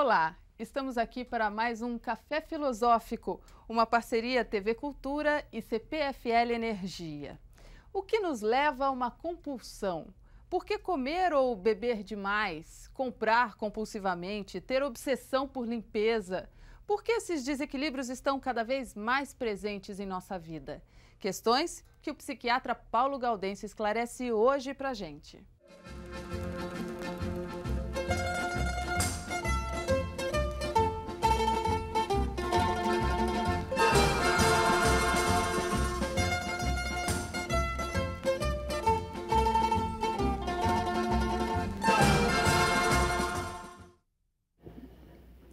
Olá, estamos aqui para mais um Café Filosófico, uma parceria TV Cultura e CPFL Energia. O que nos leva a uma compulsão? Por que comer ou beber demais, comprar compulsivamente, ter obsessão por limpeza? Por que esses desequilíbrios estão cada vez mais presentes em nossa vida? Questões que o psiquiatra Paulo Gaudêncio esclarece hoje para a gente.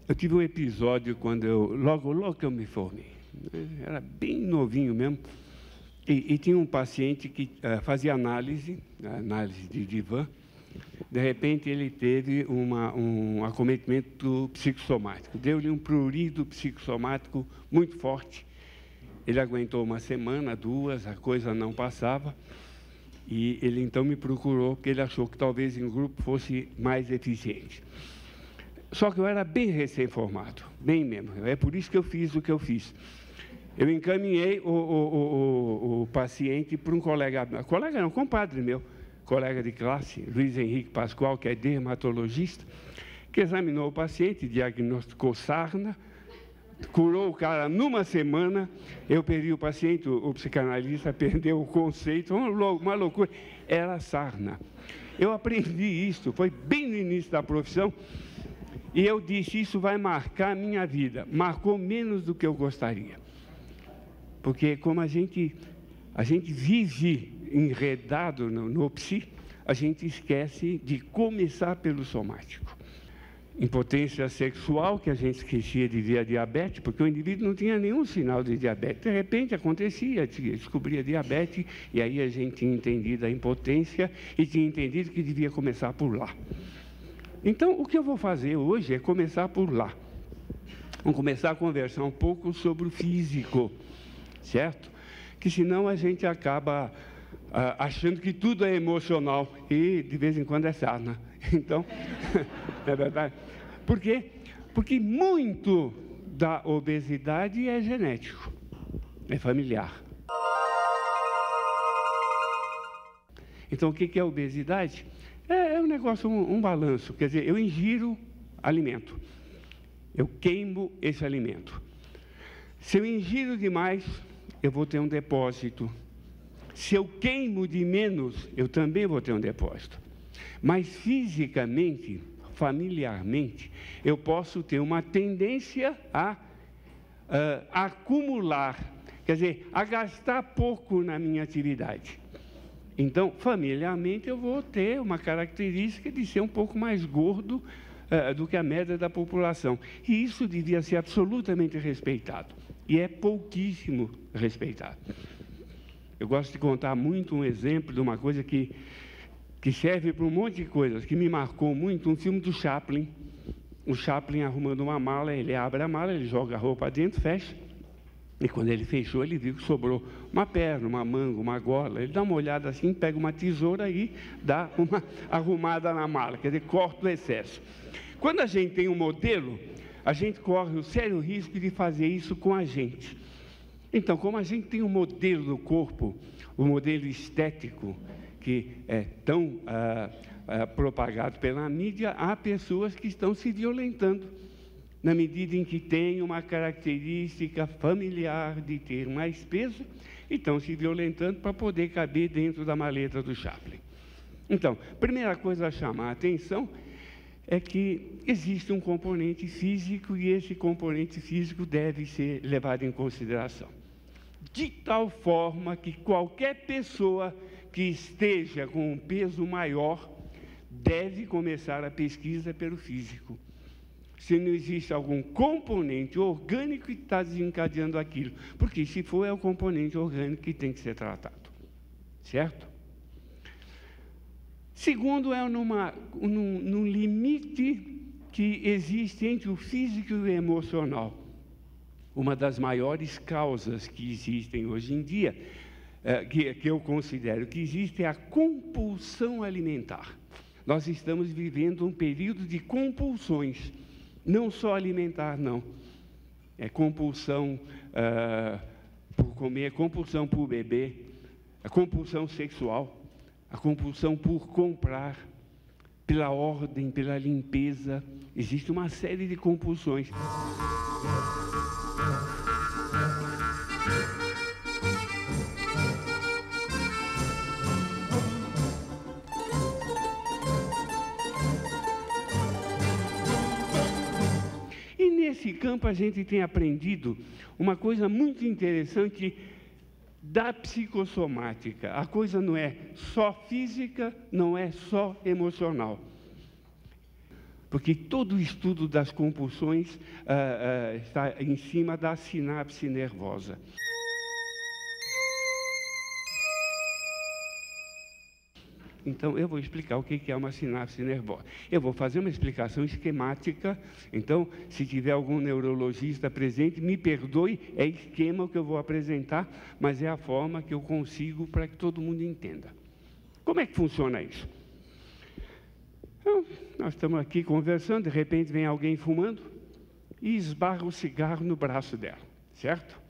Eu tive um episódio quando logo que eu me formei, né? Era bem novinho mesmo, e tinha um paciente que fazia análise de divã. De repente ele teve um acometimento psicossomático, deu-lhe um prurido psicossomático muito forte. Ele aguentou uma semana, duas, a coisa não passava, e ele então me procurou, porque ele achou que talvez em grupo fosse mais eficiente. Só que eu era bem recém-formado, bem mesmo. É por isso que eu fiz o que eu fiz. Eu encaminhei o paciente para um compadre meu, colega de classe, Luiz Henrique Pascoal, que é dermatologista, que examinou o paciente, diagnosticou sarna, curou o cara numa semana. Eu perdi o paciente, o psicanalista perdeu o conceito, uma loucura. Era sarna. Eu aprendi isso, foi bem no início da profissão. E eu disse, isso vai marcar a minha vida. Marcou menos do que eu gostaria. Porque como a gente vive enredado no psi, a gente esquece de começar pelo somático. Impotência sexual, que a gente esquecia de ver a diabetes, porque o indivíduo não tinha nenhum sinal de diabetes. De repente acontecia, descobria diabetes, e aí a gente tinha entendido a impotência e tinha entendido que devia começar por lá. Então, o que eu vou fazer hoje é começar por lá. Vamos começar a conversar um pouco sobre o físico, certo? Que senão a gente acaba achando que tudo é emocional e de vez em quando é sarna. Então, é verdade. Por quê? Porque muito da obesidade é genético, é familiar. Então, o que é obesidade? É um negócio, um balanço, quer dizer, eu ingiro alimento, eu queimo esse alimento. Se eu ingiro demais, eu vou ter um depósito. Se eu queimo de menos, eu também vou ter um depósito. Mas fisicamente, familiarmente, eu posso ter uma tendência a acumular, quer dizer, a gastar pouco na minha atividade. Então, familiarmente, eu vou ter uma característica de ser um pouco mais gordo do que a média da população. E isso devia ser absolutamente respeitado. E é pouquíssimo respeitado. Eu gosto de contar muito um exemplo de uma coisa que serve para um monte de coisas, que me marcou muito, um filme do Chaplin. O Chaplin arrumando uma mala, ele abre a mala, ele joga a roupa dentro, fecha. E quando ele fechou, ele viu que sobrou uma perna, uma manga, uma gola. Ele dá uma olhada assim, pega uma tesoura e dá uma arrumada na mala, quer dizer, corta o excesso. Quando a gente tem um modelo, a gente corre o sério risco de fazer isso com a gente. Então, como a gente tem um modelo do corpo, o modelo estético, que é tão propagado pela mídia, há pessoas que estão se violentando, na medida em que tem uma característica familiar de ter mais peso, e estão se violentando para poder caber dentro da maleta do Chaplin. Então, primeira coisa a chamar a atenção é que existe um componente físico, e esse componente físico deve ser levado em consideração. De tal forma que qualquer pessoa que esteja com um peso maior deve começar a pesquisa pelo físico. Se não existe algum componente orgânico que está desencadeando aquilo. Porque, se for, é o componente orgânico que tem que ser tratado. Certo? Segundo, é num limite que existe entre o físico e o emocional. Uma das maiores causas que existem hoje em dia, que eu considero que existe, é a compulsão alimentar. Nós estamos vivendo um período de compulsões. Não só alimentar, não. É compulsão por comer, compulsão por beber, a compulsão sexual, a compulsão por comprar, pela ordem, pela limpeza. Existe uma série de compulsões. E nesse campo a gente tem aprendido uma coisa muito interessante da psicossomática. A coisa não é só física, não é só emocional. Porque todo o estudo das compulsões está em cima da sinapse nervosa. Então, eu vou explicar o que é uma sinapse nervosa. Eu vou fazer uma explicação esquemática. Então, se tiver algum neurologista presente, me perdoe, é esquema que eu vou apresentar, mas é a forma que eu consigo para que todo mundo entenda. Como é que funciona isso? Então, nós estamos aqui conversando, de repente vem alguém fumando e esbarra o cigarro no braço dela, certo?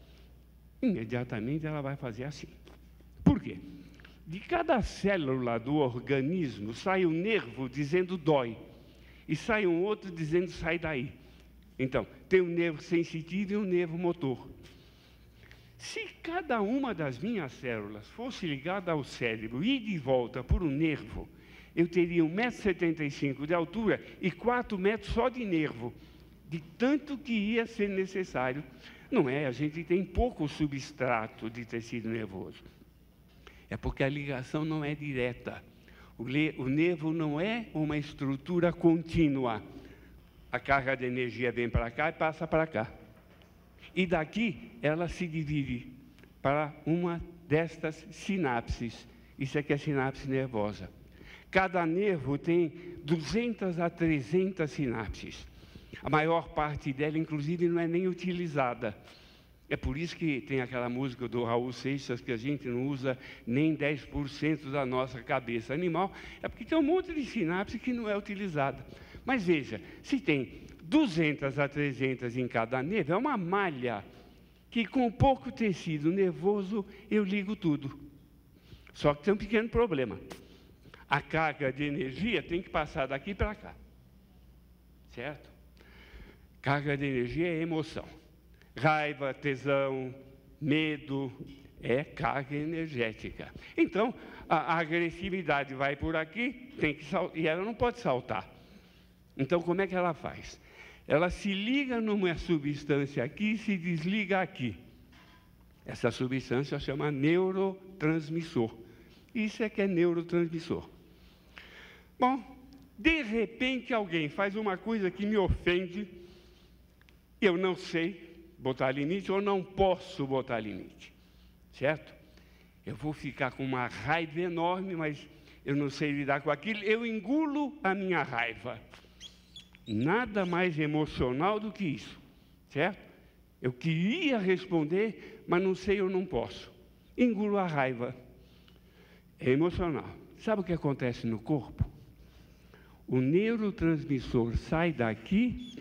Imediatamente ela vai fazer assim. Por quê? De cada célula do organismo sai um nervo dizendo dói, e sai um outro dizendo sai daí. Então, tem um nervo sensitivo e um nervo motor. Se cada uma das minhas células fosse ligada ao cérebro e de volta por um nervo, eu teria 1,75 m de altura e 4 metros só de nervo, de tanto que ia ser necessário. Não é, a gente tem pouco substrato de tecido nervoso. É porque a ligação não é direta. O nervo não é uma estrutura contínua. A carga de energia vem para cá e passa para cá. E daqui ela se divide para uma destas sinapses. Isso aqui é sinapse nervosa. Cada nervo tem 200 a 300 sinapses. A maior parte dela, inclusive, não é nem utilizada. É por isso que tem aquela música do Raul Seixas que a gente não usa nem 10% da nossa cabeça animal. É porque tem um monte de sinapse que não é utilizada. Mas veja, se tem 200 a 300 em cada nervo, é uma malha que com pouco tecido nervoso eu ligo tudo. Só que tem um pequeno problema. A carga de energia tem que passar daqui para cá. Certo? Carga de energia é emoção. Raiva, tesão, medo, é carga energética. Então, a agressividade vai por aqui, e ela não pode saltar. Então, como é que ela faz? Ela se liga numa substância aqui e se desliga aqui. Essa substância chama neurotransmissor. Isso é que é neurotransmissor. Bom, de repente alguém faz uma coisa que me ofende, eu não sei botar limite ou não posso botar limite, certo? Eu vou ficar com uma raiva enorme, mas eu não sei lidar com aquilo, eu engulo a minha raiva. Nada mais emocional do que isso, certo? Eu queria responder, mas não sei, eu não posso. Engulo a raiva. É emocional. Sabe o que acontece no corpo? O neurotransmissor sai daqui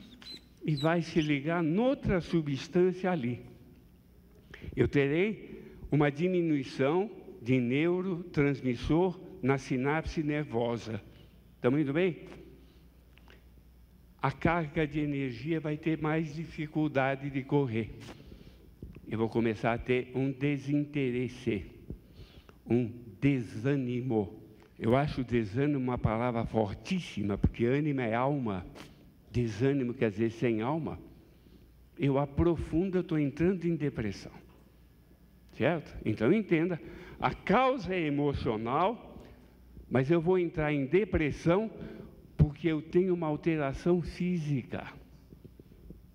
e vai se ligar noutra substância ali. Eu terei uma diminuição de neurotransmissor na sinapse nervosa. Estamos indo bem? A carga de energia vai ter mais dificuldade de correr. Eu vou começar a ter um desinteresse, um desânimo. Eu acho desânimo uma palavra fortíssima, porque ânimo é alma. Desânimo quer dizer sem alma. Eu aprofundo, eu estou entrando em depressão. Certo? Então entenda, a causa é emocional, mas eu vou entrar em depressão porque eu tenho uma alteração física.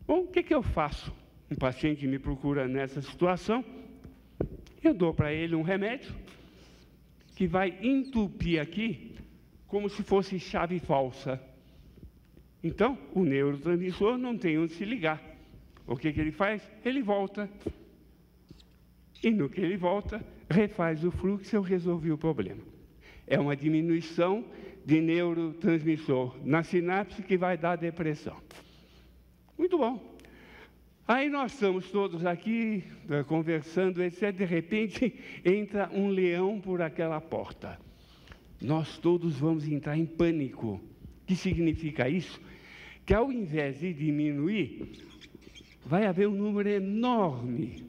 Bom, o que eu faço? Um paciente me procura nessa situação, eu dou para ele um remédio que vai entupir aqui como se fosse chave falsa. Então, o neurotransmissor não tem onde se ligar. O que ele faz? Ele volta. E no que ele volta, refaz o fluxo e eu resolvi o problema. É uma diminuição de neurotransmissor na sinapse que vai dar depressão. Muito bom. Aí nós estamos todos aqui, conversando, etc. De repente, entra um leão por aquela porta. Nós todos vamos entrar em pânico. O que significa isso? Que ao invés de diminuir, vai haver um número enorme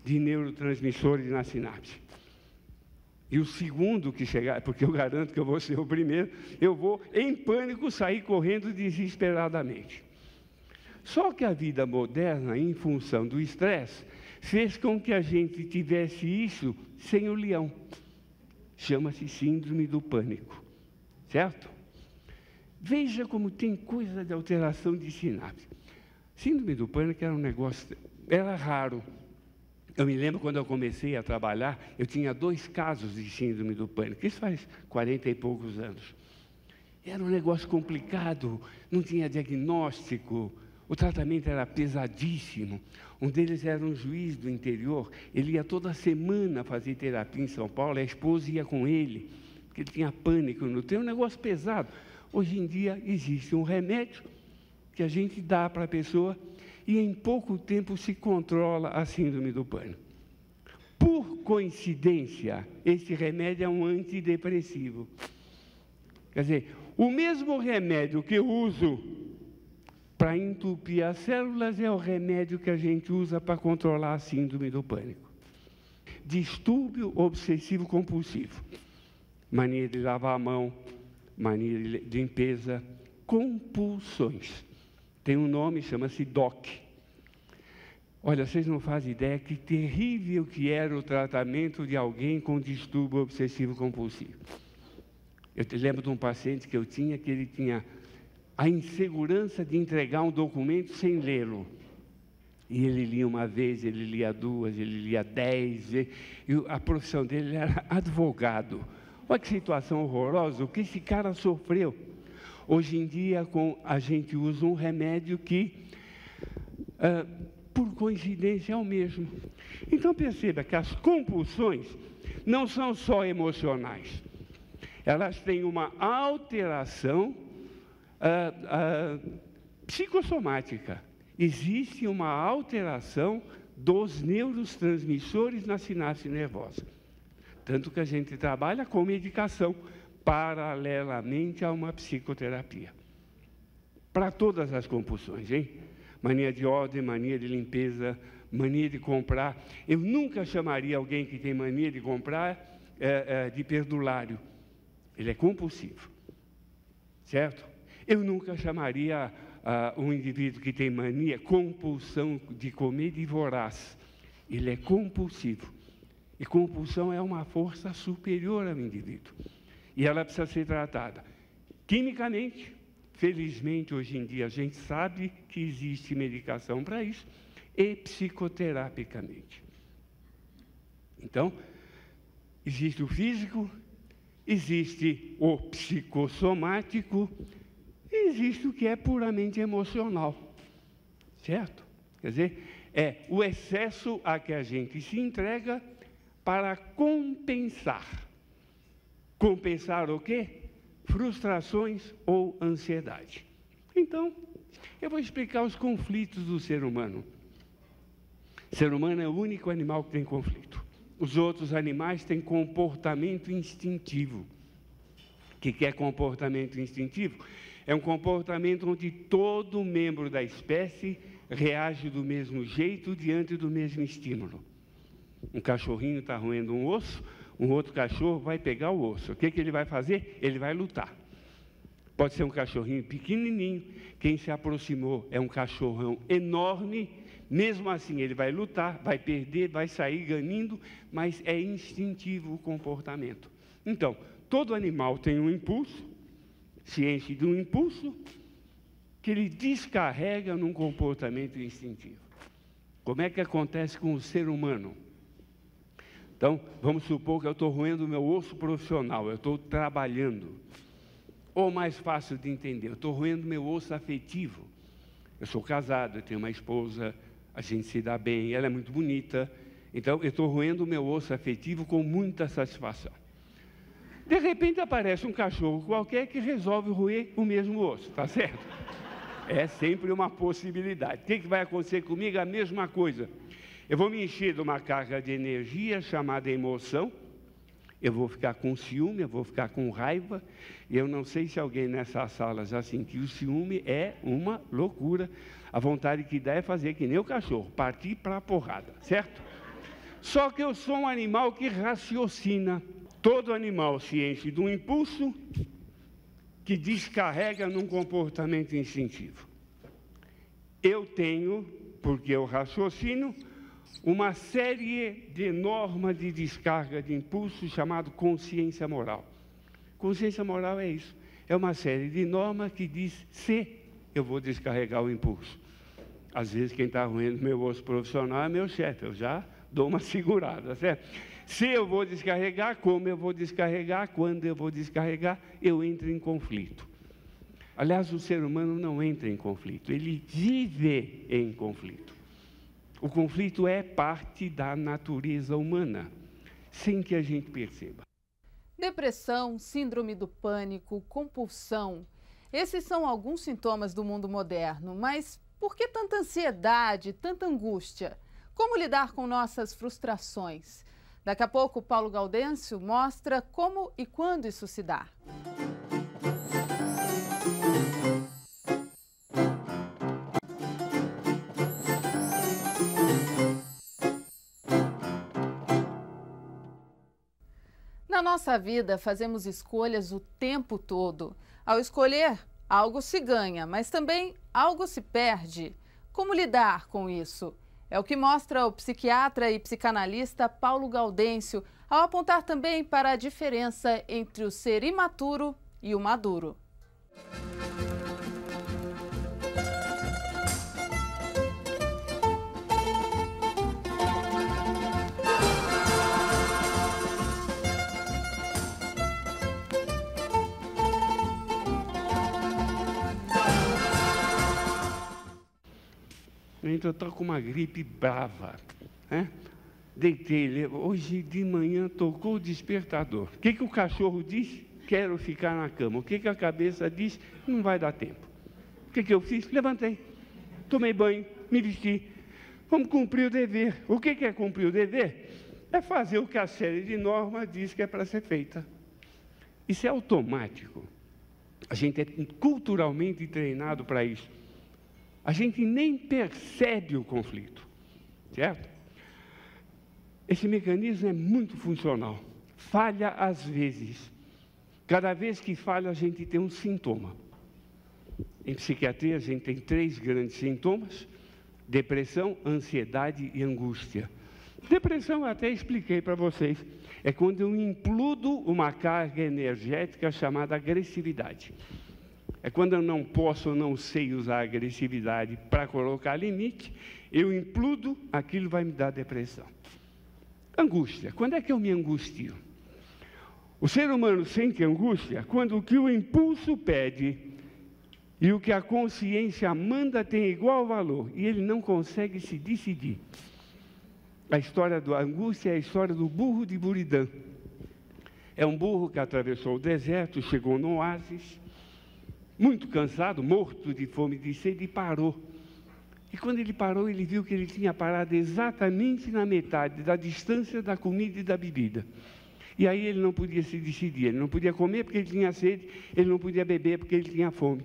de neurotransmissores na sinapse. E o segundo que chegar, porque eu garanto que eu vou ser o primeiro, eu vou, em pânico, sair correndo desesperadamente. Só que a vida moderna, em função do estresse, fez com que a gente tivesse isso sem o leão. Chama-se síndrome do pânico, certo? Veja como tem coisa de alteração de sinapse. Síndrome do pânico era um negócio, era raro. Eu me lembro quando eu comecei a trabalhar, eu tinha 2 casos de síndrome do pânico. Isso faz 40 e poucos anos. Era um negócio complicado, não tinha diagnóstico, o tratamento era pesadíssimo. Um deles era um juiz do interior, ele ia toda semana fazer terapia em São Paulo, a esposa ia com ele, porque ele tinha pânico, não tem um negócio pesado. Hoje em dia existe um remédio que a gente dá para a pessoa e em pouco tempo se controla a síndrome do pânico. Por coincidência, esse remédio é um antidepressivo. Quer dizer, o mesmo remédio que eu uso para entupir as células é o remédio que a gente usa para controlar a síndrome do pânico. Distúrbio obsessivo compulsivo. Mania de lavar a mão, mania de limpeza, compulsões. Tem um nome, chama-se DOC. Olha, vocês não fazem ideia que terrível que era o tratamento de alguém com distúrbio obsessivo compulsivo. Eu te lembro de um paciente que eu tinha, que ele tinha a insegurança de entregar um documento sem lê-lo. E ele lia uma vez, ele lia 2, ele lia 10 vezes. E a profissão dele era advogado. Olha que situação horrorosa, o que esse cara sofreu. Hoje em dia, a gente usa um remédio que, por coincidência, é o mesmo. Então, perceba que as compulsões não são só emocionais. Elas têm uma alteração psicossomática. Existe uma alteração dos neurotransmissores na sinapse nervosa. Tanto que a gente trabalha com medicação paralelamente a uma psicoterapia. Para todas as compulsões, hein? Mania de ordem, mania de limpeza, mania de comprar. Eu nunca chamaria alguém que tem mania de comprar de perdulário. Ele é compulsivo, certo? Eu nunca chamaria um indivíduo que tem mania, compulsão de comer de voraz. Ele é compulsivo. E compulsão é uma força superior ao indivíduo. E ela precisa ser tratada quimicamente. Felizmente, hoje em dia, a gente sabe que existe medicação para isso, e psicoterapicamente. Então, existe o físico, existe o psicossomático, e existe o que é puramente emocional, certo? Quer dizer, é o excesso a que a gente se entrega para compensar. Compensar o quê? Frustrações ou ansiedade. Então, eu vou explicar os conflitos do ser humano. O ser humano é o único animal que tem conflito. Os outros animais têm comportamento instintivo. O que é comportamento instintivo? É um comportamento onde todo membro da espécie reage do mesmo jeito diante do mesmo estímulo. Um cachorrinho está roendo um osso, um outro cachorro vai pegar o osso. O que ele vai fazer? Ele vai lutar. Pode ser um cachorrinho pequenininho, quem se aproximou é um cachorrão enorme, mesmo assim ele vai lutar, vai perder, vai sair ganhando, mas é instintivo o comportamento. Então, todo animal tem um impulso, se enche de um impulso, que ele descarrega num comportamento instintivo. Como é que acontece com o ser humano? Então, vamos supor que eu estou roendo o meu osso profissional, eu estou trabalhando. Ou mais fácil de entender, eu estou roendo meu osso afetivo. Eu sou casado, eu tenho uma esposa, a gente se dá bem, ela é muito bonita. Então, eu estou roendo o meu osso afetivo com muita satisfação. De repente, aparece um cachorro qualquer que resolve roer o mesmo osso, tá certo? É sempre uma possibilidade. O que vai acontecer comigo? A mesma coisa. Eu vou me encher de uma carga de energia chamada emoção, eu vou ficar com ciúme, eu vou ficar com raiva, e eu não sei se alguém nessa sala já sentiu o ciúme, é uma loucura. A vontade que dá é fazer que nem o cachorro, partir para a porrada, certo? Só que eu sou um animal que raciocina. Todo animal se enche de um impulso que descarrega num comportamento instintivo. Eu tenho, porque eu raciocino, uma série de normas de descarga de impulso chamado consciência moral. Consciência moral é isso. É uma série de normas que diz se eu vou descarregar o impulso. Às vezes quem está ruindo meu osso profissional é meu chefe, eu já dou uma segurada, certo? Se eu vou descarregar, como eu vou descarregar, quando eu vou descarregar, eu entro em conflito. Aliás, o ser humano não entra em conflito, ele vive em conflito. O conflito é parte da natureza humana, sem que a gente perceba. Depressão, síndrome do pânico, compulsão. Esses são alguns sintomas do mundo moderno, mas por que tanta ansiedade, tanta angústia? Como lidar com nossas frustrações? Daqui a pouco, Paulo Gaudêncio mostra como e quando isso se dá. Na nossa vida, fazemos escolhas o tempo todo. Ao escolher, algo se ganha, mas também algo se perde. Como lidar com isso? É o que mostra o psiquiatra e psicanalista Paulo Gaudêncio, ao apontar também para a diferença entre o ser imaturo e o maduro. Então, eu estou com uma gripe brava, né? Deitei, hoje de manhã tocou o despertador. O que o cachorro diz? Quero ficar na cama. O que a cabeça diz? Não vai dar tempo. O que eu fiz? Levantei, tomei banho, me vesti. Vamos cumprir o dever. O que é cumprir o dever? É fazer o que a série de normas diz que é para ser feita. Isso é automático. A gente é culturalmente treinado para isso. A gente nem percebe o conflito, certo? Esse mecanismo é muito funcional. Falha às vezes. Cada vez que falha, a gente tem um sintoma. Em psiquiatria, a gente tem 3 grandes sintomas: depressão, ansiedade e angústia. Depressão, eu até expliquei para vocês. É quando eu implodo uma carga energética chamada agressividade. É quando eu não posso ou não sei usar a agressividade para colocar limite, eu implodo, aquilo vai me dar depressão. Angústia. Quando é que eu me angustio? O ser humano sente angústia quando o que o impulso pede e o que a consciência manda tem igual valor e ele não consegue se decidir. A história da angústia é a história do burro de Buridã. É um burro que atravessou o deserto, chegou no oásis, muito cansado, morto de fome e de sede, e parou. E quando ele parou, ele viu que ele tinha parado exatamente na metade da distância da comida e da bebida. E aí ele não podia se decidir, ele não podia comer porque ele tinha sede, ele não podia beber porque ele tinha fome.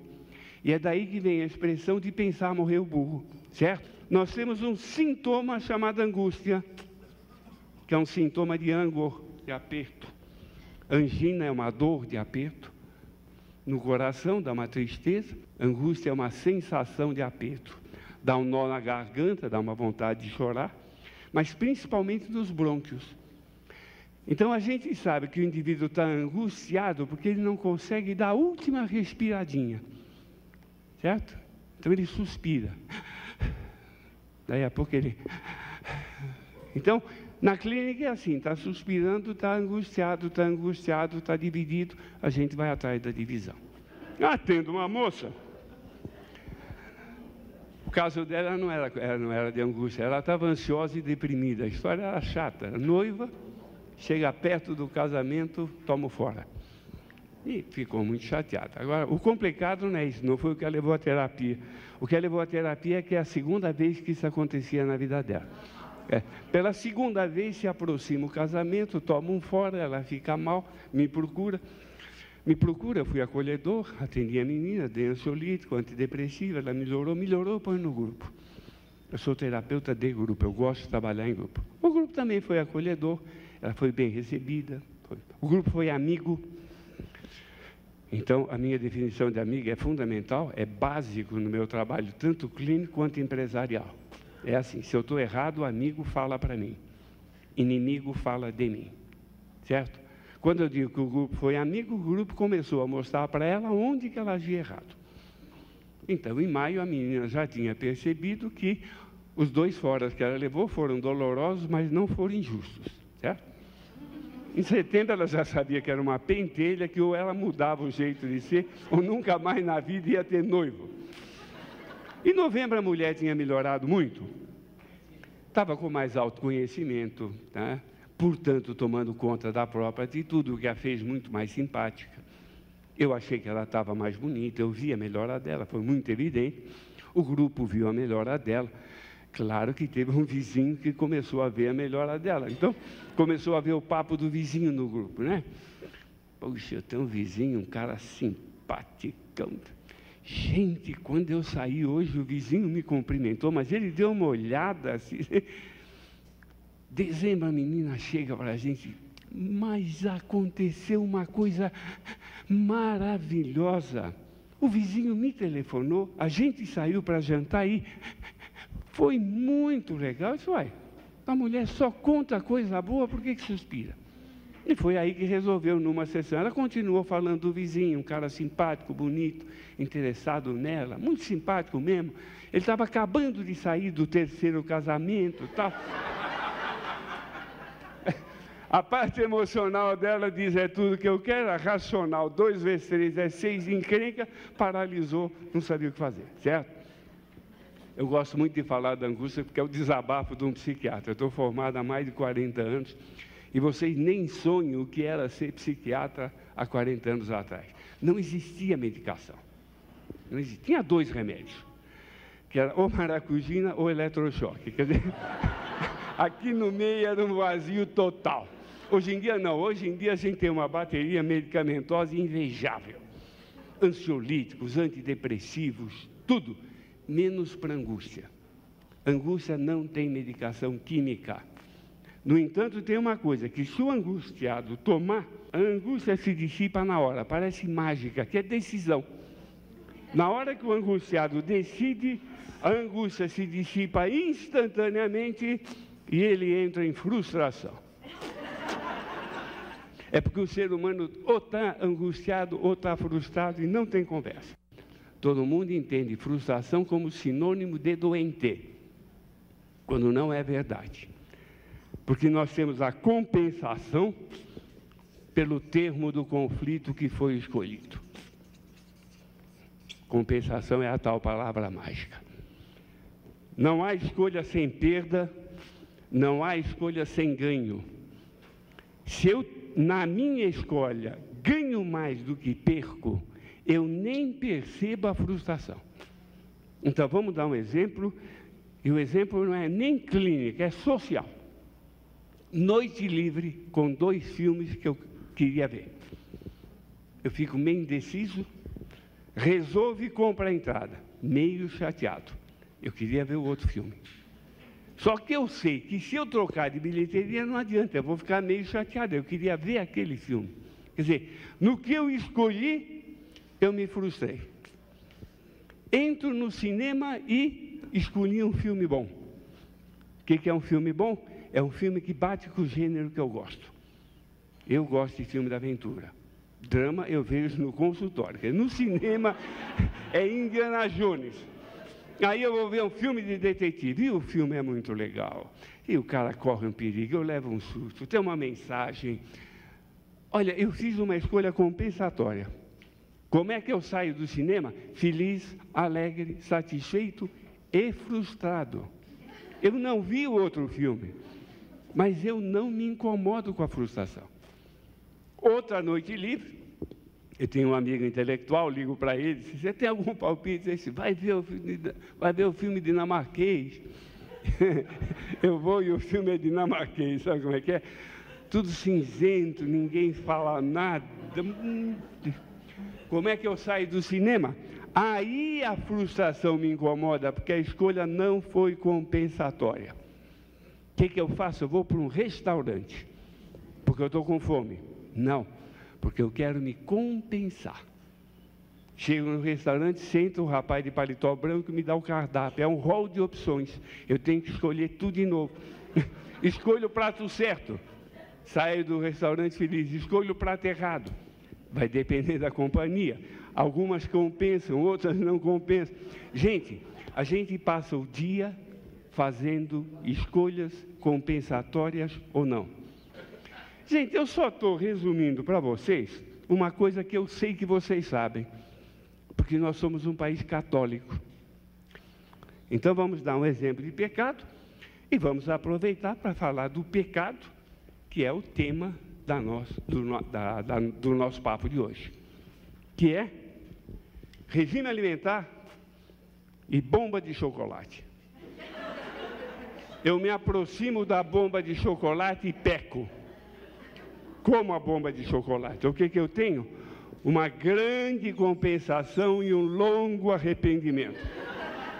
E é daí que vem a expressão de pensar morrer o burro, certo? Nós temos um sintoma chamado angústia, que é um sintoma de ânguor, de aperto. Angina é uma dor de aperto no coração, dá uma tristeza. Angústia é uma sensação de aperto, dá um nó na garganta, dá uma vontade de chorar, mas principalmente nos brônquios. Então a gente sabe que o indivíduo está angustiado porque ele não consegue dar a última respiradinha, certo? Então ele suspira, daí a pouco ele... Então, na clínica é assim, está suspirando, está angustiado, está dividido, a gente vai atrás da divisão. Atendo uma moça, o caso dela não era de angústia, ela estava ansiosa e deprimida, a história era chata, noiva, chega perto do casamento, tomo fora. E ficou muito chateada. Agora, o complicado não é isso, não foi o que a levou à terapia. O que a levou à terapia é que é a segunda vez que isso acontecia na vida dela. Pela segunda vez se aproxima o casamento, toma um fora, ela fica mal, me procura, eu fui acolhedor, atendi a menina, dei ansiolítico, antidepressivo, ela melhorou, põe no grupo. Eu sou terapeuta de grupo, eu gosto de trabalhar em grupo. O grupo também foi acolhedor, ela foi bem recebida, o grupo foi amigo. Então, a minha definição de amigo é fundamental, é básico no meu trabalho, tanto clínico quanto empresarial. É assim, se eu estou errado, o amigo fala para mim, inimigo fala de mim, certo? Quando eu digo que o grupo foi amigo, o grupo começou a mostrar para ela onde que ela agia errado. Então, em maio, a menina já tinha percebido que os 2 foras que ela levou foram dolorosos, mas não foram injustos, certo? Em setembro, ela já sabia que era uma pentelha, que ou ela mudava o jeito de ser, ou nunca mais na vida ia ter noivo. Em novembro, a mulher tinha melhorado muito. Estava com mais autoconhecimento, tá? Portanto, tomando conta da própria atitude, o que a fez muito mais simpática. Eu achei que ela estava mais bonita, eu vi a melhora dela, foi muito evidente. O grupo viu a melhora dela. Claro que teve um vizinho que começou a ver a melhora dela. Então, começou a ver o papo do vizinho no grupo, né? Puxa, eu tenho um vizinho, um cara simpaticão. Gente, quando eu saí hoje, o vizinho me cumprimentou, mas ele deu uma olhada assim. Dezembro, a menina chega para a gente, mas aconteceu uma coisa maravilhosa. O vizinho me telefonou, a gente saiu para jantar e foi muito legal. Eu disse, uai, a mulher só conta coisa boa, por que suspira? E foi aí que resolveu, numa sessão, ela continuou falando do vizinho, um cara simpático, bonito, interessado nela, muito simpático mesmo. Ele estava acabando de sair do 3º casamento e tal. A parte emocional dela diz, é tudo que eu quero, a racional, 2 vezes 3 é 6, encrenca, paralisou, não sabia o que fazer, certo? Eu gosto muito de falar da angústia, porque é o desabafo de um psiquiatra. Eu estou formado há mais de 40 anos, e vocês nem sonham o que era ser psiquiatra há 40 anos atrás. Não existia medicação. Não existia. Tinha 2 remédios, que era ou maracujina ou eletrochoque. Quer dizer, aqui no meio era um vazio total. Hoje em dia não, hoje em dia a gente tem uma bateria medicamentosa invejável. Ansiolíticos, antidepressivos, tudo, menos para angústia. Angústia não tem medicação química. No entanto, tem uma coisa, que se o angustiado tomar, a angústia se dissipa na hora, parece mágica, que é decisão. Na hora que o angustiado decide, a angústia se dissipa instantaneamente e ele entra em frustração. É porque o ser humano ou está angustiado ou está frustrado e não tem conversa. Todo mundo entende frustração como sinônimo de doente, quando não é verdade. Porque nós temos a compensação pelo termo do conflito que foi escolhido. Compensação é a tal palavra mágica. Não há escolha sem perda, não há escolha sem ganho. Se eu, na minha escolha, ganho mais do que perco, eu nem percebo a frustração. Então, vamos dar um exemplo, e o exemplo não é nem clínico, é social. Noite livre, com 2 filmes que eu queria ver. Eu fico meio indeciso, resolvo e compro a entrada, meio chateado. Eu queria ver o outro filme. Só que eu sei que se eu trocar de bilheteria não adianta, eu vou ficar meio chateado, eu queria ver aquele filme. Quer dizer, no que eu escolhi, eu me frustrei. Entro no cinema e escolhi um filme bom. O que é um filme bom? É um filme que bate com o gênero que eu gosto. Eu gosto de filme de aventura. Drama eu vejo no consultório. No cinema é Indiana Jones. Aí eu vou ver um filme de detetive. E o filme é muito legal. E o cara corre um perigo, eu levo um susto, tem uma mensagem. Olha, eu fiz uma escolha compensatória. Como é que eu saio do cinema? Feliz, alegre, satisfeito e frustrado. Eu não vi o outro filme, mas eu não me incomodo com a frustração. Outra noite livre, Eu tenho um amigo intelectual, ligo para ele, disse, você tem algum palpite? Ele disse, vai ver o filme dinamarquês. Eu vou e o filme é dinamarquês, sabe como é que é? Tudo cinzento, ninguém fala nada. Como é que eu saio do cinema? Aí a frustração me incomoda, porque a escolha não foi compensatória. O que eu faço? Eu vou para um restaurante, porque eu estou com fome. Não, porque eu quero me compensar. Chego no restaurante, sento, o rapaz de paletó branco me dá o cardápio. É um rol de opções. Eu tenho que escolher tudo de novo. Escolho o prato certo. Saio do restaurante feliz. Escolho o prato errado. Vai depender da companhia. Algumas compensam, outras não compensam. Gente, a gente passa o dia fazendo escolhas compensatórias ou não. Gente, eu só estou resumindo para vocês uma coisa que eu sei que vocês sabem. Porque nós somos um país católico. Então, vamos dar um exemplo de pecado e vamos aproveitar para falar do pecado, que é o tema do nosso papo de hoje, que é regime alimentar e bomba de chocolate. Eu me aproximo da bomba de chocolate e peco. Como a bomba de chocolate? O que eu tenho? Uma grande compensação e um longo arrependimento,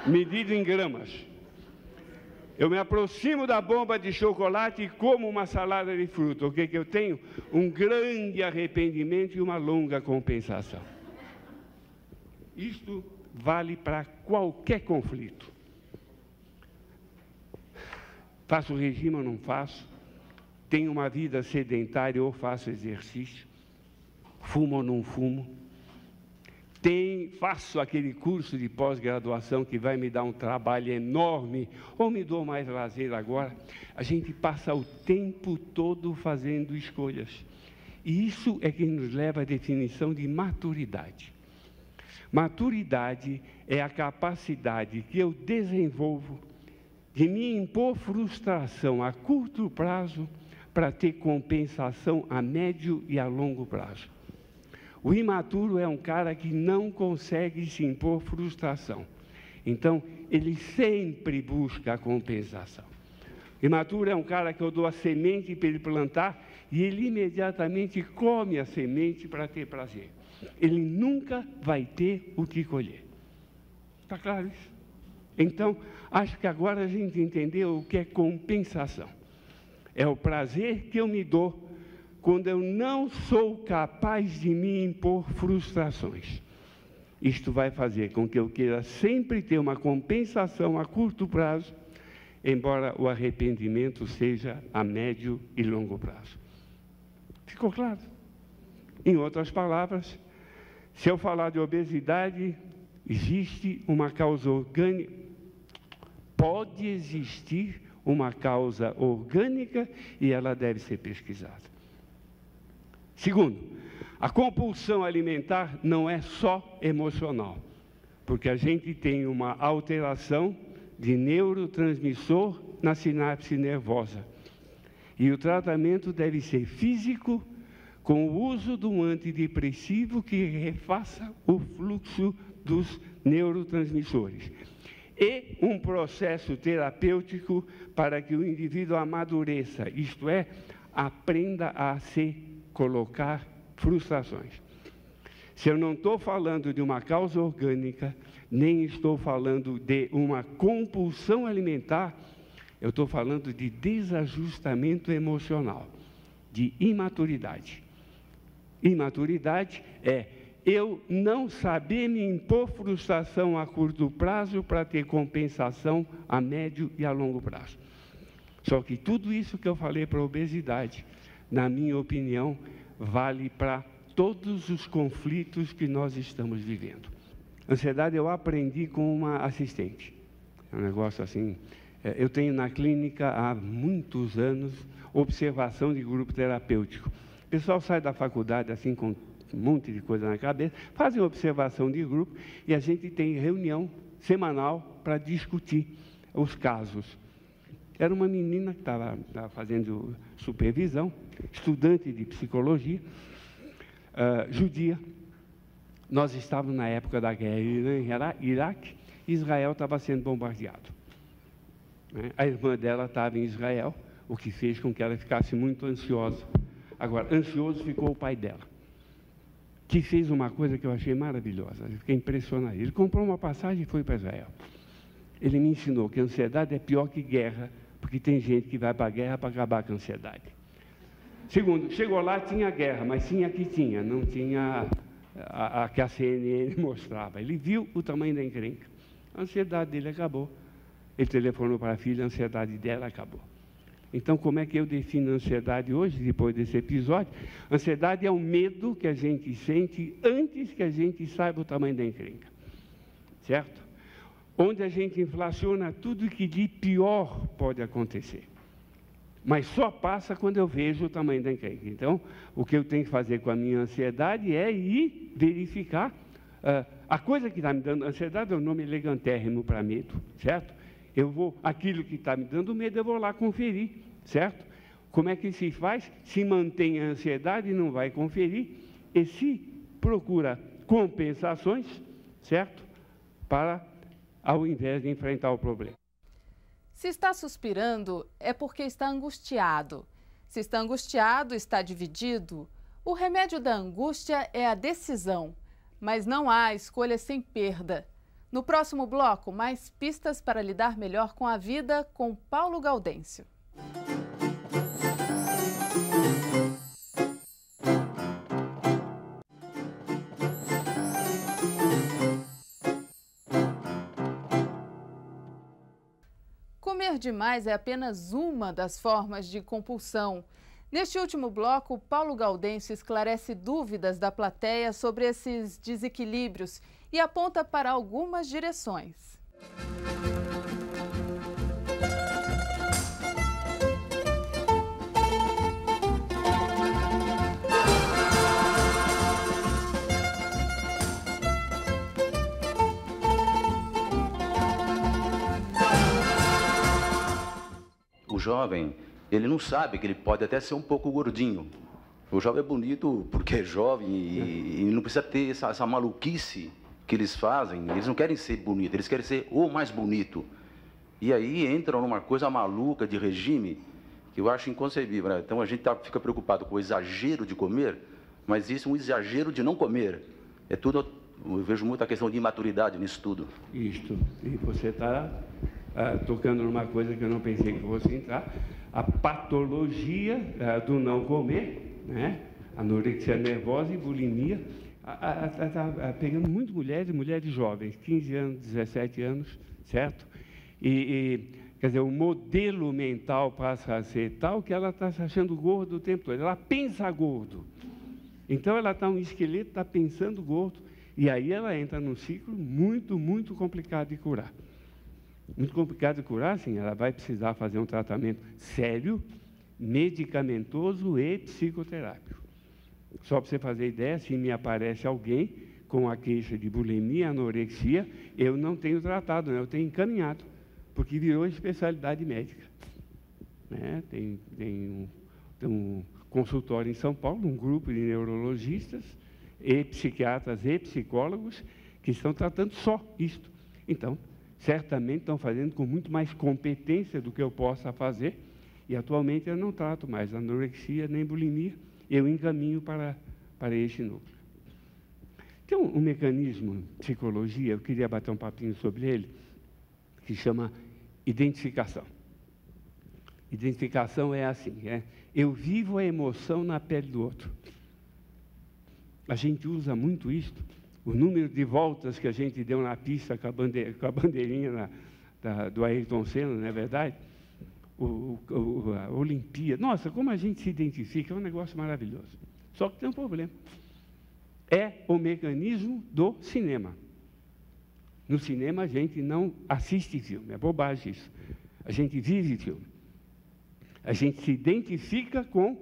medido em gramas. Eu me aproximo da bomba de chocolate e como uma salada de fruta. O que eu tenho? Um grande arrependimento e uma longa compensação. Isto vale para qualquer conflito. Faço regime ou não faço? Tenho uma vida sedentária ou faço exercício? Fumo ou não fumo? Faço aquele curso de pós-graduação que vai me dar um trabalho enorme, ou me dou mais lazer agora? A gente passa o tempo todo fazendo escolhas. E isso é que nos leva à definição de maturidade. Maturidade é a capacidade que eu desenvolvo de me impor frustração a curto prazo para ter compensação a médio e a longo prazo. O imaturo é um cara que não consegue se impor frustração. Então, ele sempre busca a compensação. O imaturo é um cara que eu dou a semente para ele plantar e ele imediatamente come a semente para ter prazer. Ele nunca vai ter o que colher. Está claro isso? Então, acho que agora a gente entendeu o que é compensação. É o prazer que eu me dou quando eu não sou capaz de me impor frustrações. Isto vai fazer com que eu queira sempre ter uma compensação a curto prazo, embora o arrependimento seja a médio e longo prazo. Ficou claro? Em outras palavras, se eu falar de obesidade, existe uma causa orgânica, pode existir uma causa orgânica e ela deve ser pesquisada. Segundo, a compulsão alimentar não é só emocional, porque a gente tem uma alteração de neurotransmissor na sinapse nervosa. E o tratamento deve ser físico, com o uso de um antidepressivo que refaça o fluxo dos neurotransmissores. E um processo terapêutico para que o indivíduo amadureça, isto é, aprenda a se colocar frustrações. Se eu não estou falando de uma causa orgânica, nem estou falando de uma compulsão alimentar, eu estou falando de desajustamento emocional, de imaturidade. Imaturidade é eu não saber me impor frustração a curto prazo para ter compensação a médio e a longo prazo. Só que tudo isso que eu falei para a obesidade, na minha opinião, vale para todos os conflitos que nós estamos vivendo. Ansiedade eu aprendi com uma assistente. É um negócio assim. Eu tenho na clínica há muitos anos observação de grupo terapêutico. O pessoal sai da faculdade assim com um monte de coisa na cabeça, fazem observação de grupo e a gente tem reunião semanal para discutir os casos. Era uma menina que estava fazendo supervisão, estudante de psicologia, judia, Nós estávamos na época da guerra em Iraque, Israel estava sendo bombardeado. A irmã dela estava em Israel, o que fez com que ela ficasse muito ansiosa. Agora, ansioso ficou o pai dela, que fez uma coisa que eu achei maravilhosa, eu fiquei impressionado. Ele comprou uma passagem e foi para Israel. Ele me ensinou que a ansiedade é pior que guerra, porque tem gente que vai para a guerra para acabar com a ansiedade. Segundo, chegou lá, tinha guerra, mas tinha que tinha, não tinha a que a CNN mostrava. Ele viu o tamanho da encrenca. A ansiedade dele acabou. Ele telefonou para a filha, a ansiedade dela acabou. Então, como é que eu defino a ansiedade hoje, depois desse episódio? Ansiedade é o medo que a gente sente antes que a gente saiba o tamanho da encrenca. Certo? Onde a gente inflaciona tudo que de pior pode acontecer. Mas só passa quando eu vejo o tamanho da encrenca. Então, o que eu tenho que fazer com a minha ansiedade é ir verificar. A coisa que está me dando ansiedade é um nome elegantérrimo para medo, certo? Aquilo que está me dando medo, eu vou lá conferir, certo? Como é que se faz? Se mantém a ansiedade, não vai conferir, e se procura compensações, certo? Ao invés de enfrentar o problema. Se está suspirando, é porque está angustiado. Se está angustiado, está dividido. O remédio da angústia é a decisão, mas não há escolha sem perda. No próximo bloco, mais pistas para lidar melhor com a vida com Paulo Gaudêncio. Comer demais é apenas uma das formas de compulsão. Neste último bloco, Paulo Gaudêncio esclarece dúvidas da plateia sobre esses desequilíbrios e aponta para algumas direções. O jovem, ele não sabe que ele pode até ser um pouco gordinho. O jovem é bonito porque é jovem e não precisa ter essa maluquice que eles fazem. Eles não querem ser bonitos, eles querem ser o mais bonito. E aí entram numa coisa maluca de regime que eu acho inconcebível, né? Então a gente fica preocupado com o exagero de comer, mas existe um exagero de não comer. É tudo, eu vejo muita questão de imaturidade nisso tudo. Isto, e você está tocando numa coisa que eu não pensei que fosse entrar, a patologia do não comer, né? Anorexia nervosa e bulimia, está pegando muito mulheres jovens, 15 anos, 17 anos, certo? Quer dizer, o modelo mental passa a ser tal que ela está se achando gordo o tempo todo, ela pensa gordo. Então, ela está um esqueleto, está pensando gordo, e aí ela entra num ciclo muito, muito complicado de curar. Muito complicado de curar, sim, ela vai precisar fazer um tratamento sério, medicamentoso e psicoterápico. Só para você fazer ideia, se me aparece alguém com a queixa de bulimia, anorexia, eu não tenho tratado, eu tenho encaminhado, porque virou especialidade médica. Né? Tem um consultório em São Paulo, um grupo de neurologistas, e psiquiatras e psicólogos que estão tratando só isto. Então, certamente estão fazendo com muito mais competência do que eu possa fazer, e atualmente eu não trato mais anorexia nem bulimia, eu encaminho para este núcleo. Tem um mecanismo de psicologia, eu queria bater um papinho sobre ele, que chama identificação. Identificação é assim, eu vivo a emoção na pele do outro. A gente usa muito isto. O número de voltas que a gente deu na pista com a bandeirinha do Ayrton Senna, não é verdade? A Olimpíada. Nossa, como a gente se identifica, é um negócio maravilhoso. Só que tem um problema. É o mecanismo do cinema. No cinema, a gente não assiste filme, é bobagem isso. A gente vive filme. A gente se identifica com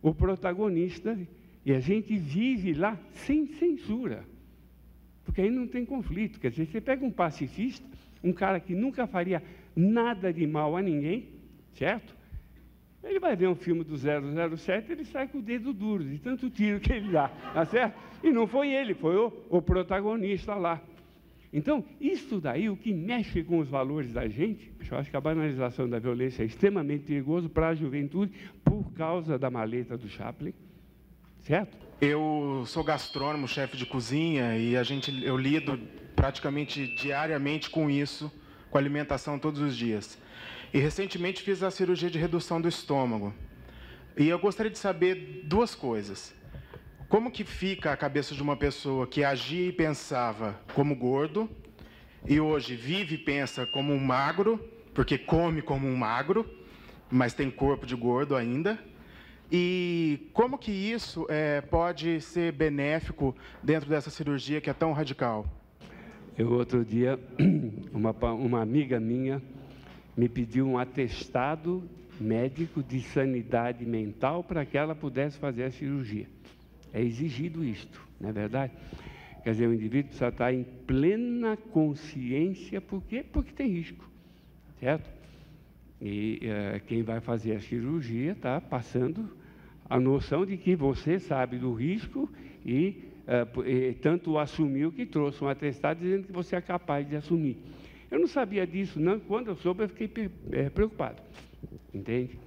o protagonista e a gente vive lá sem censura. Porque aí não tem conflito. Quer dizer, você pega um pacifista, um cara que nunca faria nada de mal a ninguém, certo? Ele vai ver um filme do 007, ele sai com o dedo duro, de tanto tiro que ele dá, tá certo? E não foi ele, foi o protagonista lá. Então, isso daí, o que mexe com os valores da gente, eu acho que a banalização da violência é extremamente perigoso para a juventude por causa da maleta do Chaplin, certo? Eu sou gastrônomo, chefe de cozinha, e eu lido praticamente diariamente com isso, com alimentação todos os dias. E recentemente fiz a cirurgia de redução do estômago. E eu gostaria de saber duas coisas. Como que fica a cabeça de uma pessoa que agia e pensava como gordo, e hoje vive e pensa como um magro, porque come como um magro, mas tem corpo de gordo ainda? E como que isso pode ser benéfico dentro dessa cirurgia que é tão radical? Outro dia, uma amiga minha me pediu um atestado médico de sanidade mental para que ela pudesse fazer a cirurgia. É exigido isto, não é verdade? Quer dizer, o indivíduo precisa estar em plena consciência, por quê? Porque tem risco, certo? E quem vai fazer a cirurgia está passando a noção de que você sabe do risco e tanto assumiu que trouxe um atestado dizendo que você é capaz de assumir. Eu não sabia disso, não. Quando eu soube, eu fiquei preocupado, entende?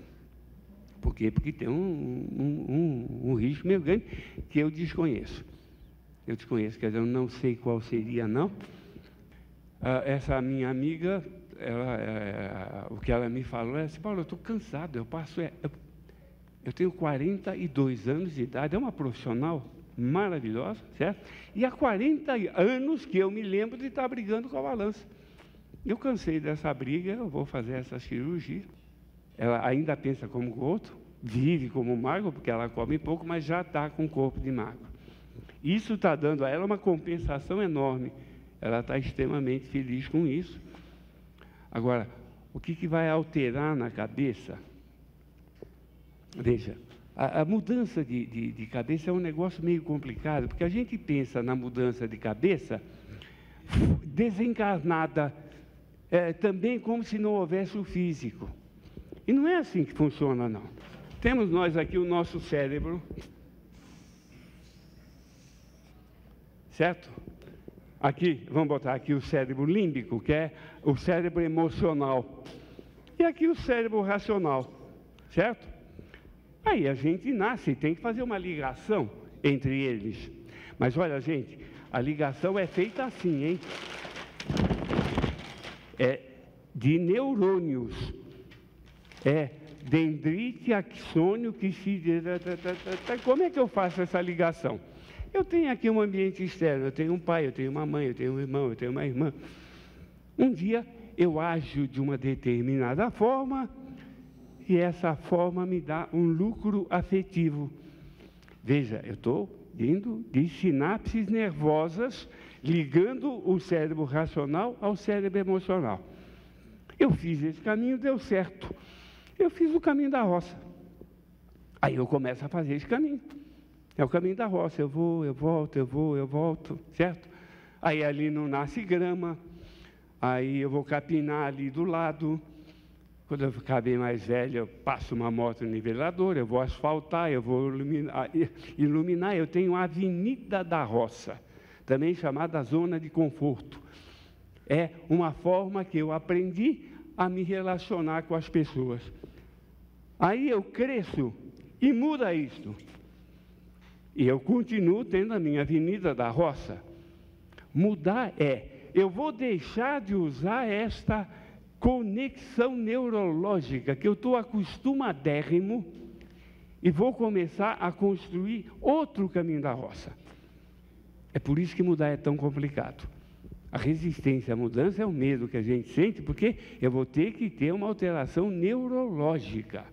Por quê? Porque tem um risco meio grande que eu desconheço. Eu desconheço, quer dizer, eu não sei qual seria, não. Essa minha amiga, o que ela me falou é assim: Paulo, eu estou cansado, eu tenho 42 anos de idade, é uma profissional maravilhosa, certo? E há 40 anos que eu me lembro de estar brigando com a balança. Eu cansei dessa briga, eu vou fazer essa cirurgia. Ela ainda pensa como gordo, vive como magro, porque ela come pouco, mas já está com corpo de magro. Isso está dando a ela uma compensação enorme. Ela está extremamente feliz com isso. Agora, o que vai alterar na cabeça? Veja, a mudança de cabeça é um negócio meio complicado, porque a gente pensa na mudança de cabeça desencarnada, também como se não houvesse o físico. E não é assim que funciona, não. Temos nós aqui o nosso cérebro, certo? Aqui, vamos botar aqui o cérebro límbico, que é o cérebro emocional. E aqui o cérebro racional, certo? Aí a gente nasce e tem que fazer uma ligação entre eles. Mas olha, gente, a ligação é feita assim, hein? É de neurônios. É dendrite, axônio, que se... Como é que eu faço essa ligação? Eu tenho aqui um ambiente externo, eu tenho um pai, eu tenho uma mãe, eu tenho um irmão, eu tenho uma irmã. Um dia eu ajo de uma determinada forma e essa forma me dá um lucro afetivo. Veja, eu estou indo de sinapses nervosas, ligando o cérebro racional ao cérebro emocional. Eu fiz esse caminho, deu certo. Eu fiz o caminho da roça. Aí eu começo a fazer esse caminho. É o caminho da roça. Eu vou, eu volto, eu vou, eu volto, certo? Aí ali não nasce grama. Aí eu vou capinar ali do lado. Quando eu ficar bem mais velho, eu passo uma moto niveladora, eu vou asfaltar, eu vou iluminar. Eu tenho a Avenida da Roça, também chamada Zona de Conforto. É uma forma que eu aprendi a me relacionar com as pessoas. Aí eu cresço e muda isto. E eu continuo tendo a minha Avenida da Roça. Mudar eu vou deixar de usar esta conexão neurológica que eu estou acostumadérrimo e vou começar a construir outro caminho da roça. É por isso que mudar é tão complicado. A resistência à mudança é o medo que a gente sente, porque eu vou ter que ter uma alteração neurológica.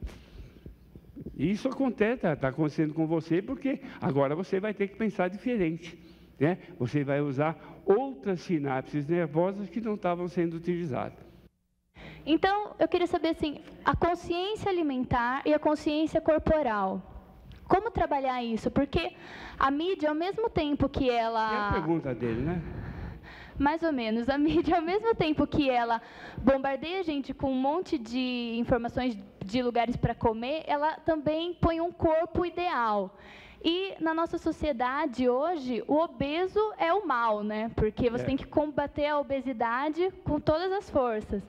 E isso acontece, está acontecendo com você, porque agora você vai ter que pensar diferente, né? Você vai usar outras sinapses nervosas que não estavam sendo utilizadas. Então, eu queria saber assim, a consciência alimentar e a consciência corporal. Como trabalhar isso? Porque a mídia, ao mesmo tempo que ela... É a pergunta dele, né? Mais ou menos. A mídia, ao mesmo tempo que ela bombardeia a gente com um monte de informações de lugares para comer, ela também põe um corpo ideal. E na nossa sociedade hoje, o obeso é o mal, né? Porque você tem que combater a obesidade com todas as forças.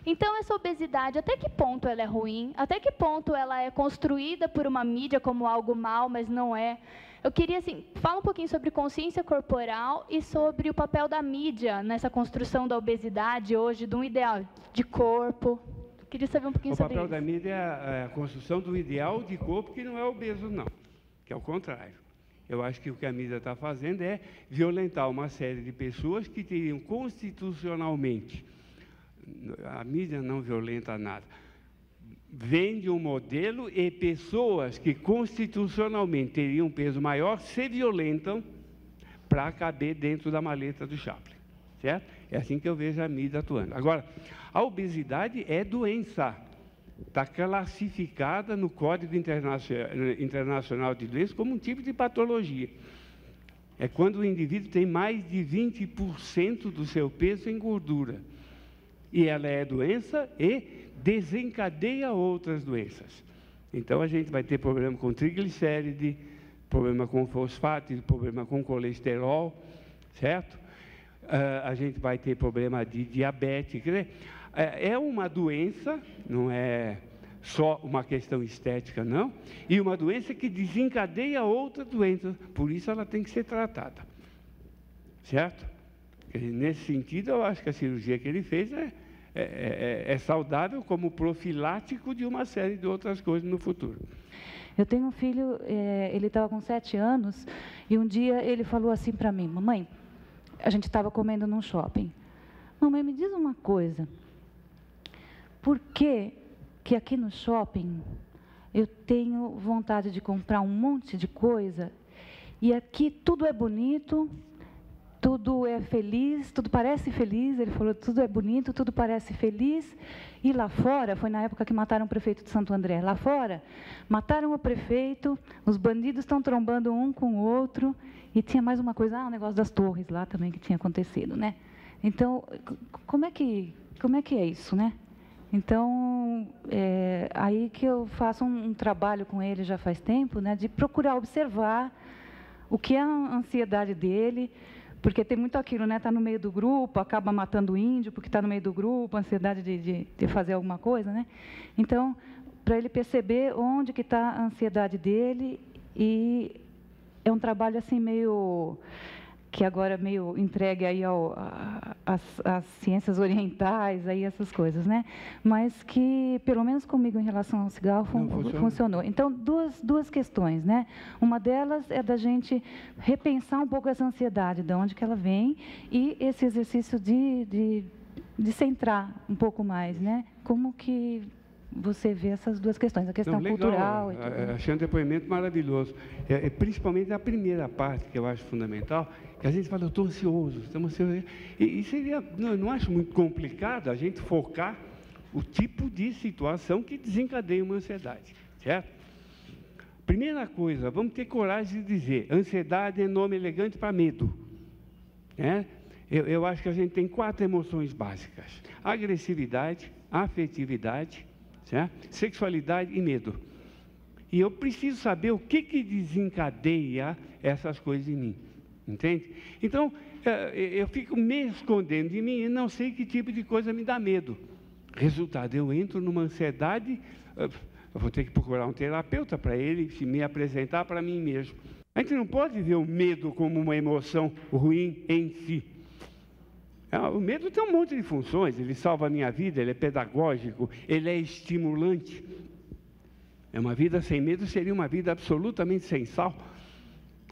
Então, essa obesidade, até que ponto ela é ruim? Até que ponto ela é construída por uma mídia como algo mal, mas não é? Eu queria, assim, falar um pouquinho sobre consciência corporal e sobre o papel da mídia nessa construção da obesidade hoje, de um ideal de corpo. Eu queria saber um pouquinho sobre isso. O papel da mídia é a construção do ideal de corpo que não é obeso, não. Que é o contrário. Eu acho que o que a mídia está fazendo é violentar uma série de pessoas que teriam constitucionalmente... A mídia não violenta nada. Vende um modelo e pessoas que constitucionalmente teriam um peso maior se violentam para caber dentro da maleta do Chaplin. Certo? É assim que eu vejo a mídia atuando. Agora, a obesidade é doença. Está classificada no Código Internacional de Doenças como um tipo de patologia. É quando o indivíduo tem mais de 20% do seu peso em gordura. E ela é doença e desencadeia outras doenças. Então, a gente vai ter problema com triglicéride, problema com fosfato, problema com colesterol, certo? A gente vai ter problema de diabetes. Quer dizer, é uma doença, não é só uma questão estética, não, e uma doença que desencadeia outra doença, por isso ela tem que ser tratada. Certo? Nesse sentido, eu acho que a cirurgia que ele fez é saudável como profilático de uma série de outras coisas no futuro. Eu tenho um filho, ele estava com 7 anos, e um dia ele falou assim para mim: mamãe, a gente estava comendo num shopping. Mamãe, me diz uma coisa, por que aqui no shopping eu tenho vontade de comprar um monte de coisa, e aqui tudo é bonito, tudo é feliz, tudo parece feliz, ele falou, tudo é bonito, tudo parece feliz, e lá fora, foi na época que mataram o prefeito de Santo André, lá fora, mataram o prefeito, os bandidos estão trombando um com o outro, e tinha mais uma coisa, o negócio das torres lá também que tinha acontecido, né? Então, como é que é isso, né? Então, aí que eu faço um trabalho com ele já faz tempo, né, de procurar observar o que é a ansiedade dele, porque tem muito aquilo, né? Está no meio do grupo, acaba matando o índio, porque está no meio do grupo, a ansiedade de fazer alguma coisa, né? Então, para ele perceber onde que está a ansiedade dele, e é um trabalho assim meio que agora meio entregue aí às ciências orientais, aí essas coisas, né? Mas que, pelo menos comigo, em relação ao cigarro, funcionou. Então, duas questões, né? Uma delas é da gente repensar um pouco essa ansiedade, de onde que ela vem, e esse exercício de centrar um pouco mais, né? Como que você vê essas duas questões, a questão cultural... Achei um depoimento maravilhoso. Principalmente a primeira parte, que eu acho fundamental, que a gente fala, eu estou ansioso, estamos ansiosos. E seria, não acho muito complicado a gente focar o tipo de situação que desencadeia uma ansiedade, certo? Primeira coisa, vamos ter coragem de dizer, ansiedade é nome elegante para medo. Né? Eu acho que a gente tem 4 emoções básicas: agressividade, afetividade, certo? Sexualidade e medo. E eu preciso saber o que desencadeia essas coisas em mim. Entende? Então, eu fico me escondendo de mim e não sei que tipo de coisa me dá medo. Resultado, eu entro numa ansiedade, eu vou ter que procurar um terapeuta para ele me apresentar para mim mesmo. A gente não pode ver o medo como uma emoção ruim em si. O medo tem um monte de funções, ele salva a minha vida, ele é pedagógico, ele é estimulante. Uma vida sem medo seria uma vida absolutamente sem sal.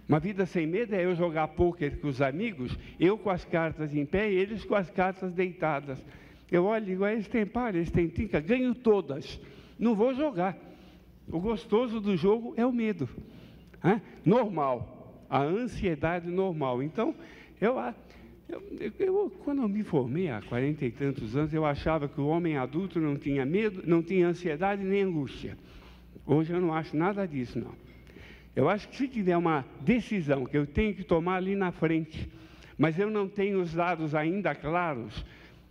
Uma vida sem medo é eu jogar pôquer com os amigos, eu com as cartas em pé e eles com as cartas deitadas. Eu olho e digo, eles têm par, eles têm tinca, ganho todas, não vou jogar. O gostoso do jogo é o medo. Normal, a ansiedade normal. Então, quando eu me formei há 40 e tantos anos, eu achava que o homem adulto não tinha medo, não tinha ansiedade nem angústia. Hoje eu não acho nada disso, não. Eu acho que se tiver uma decisão que eu tenho que tomar ali na frente, mas eu não tenho os dados ainda claros,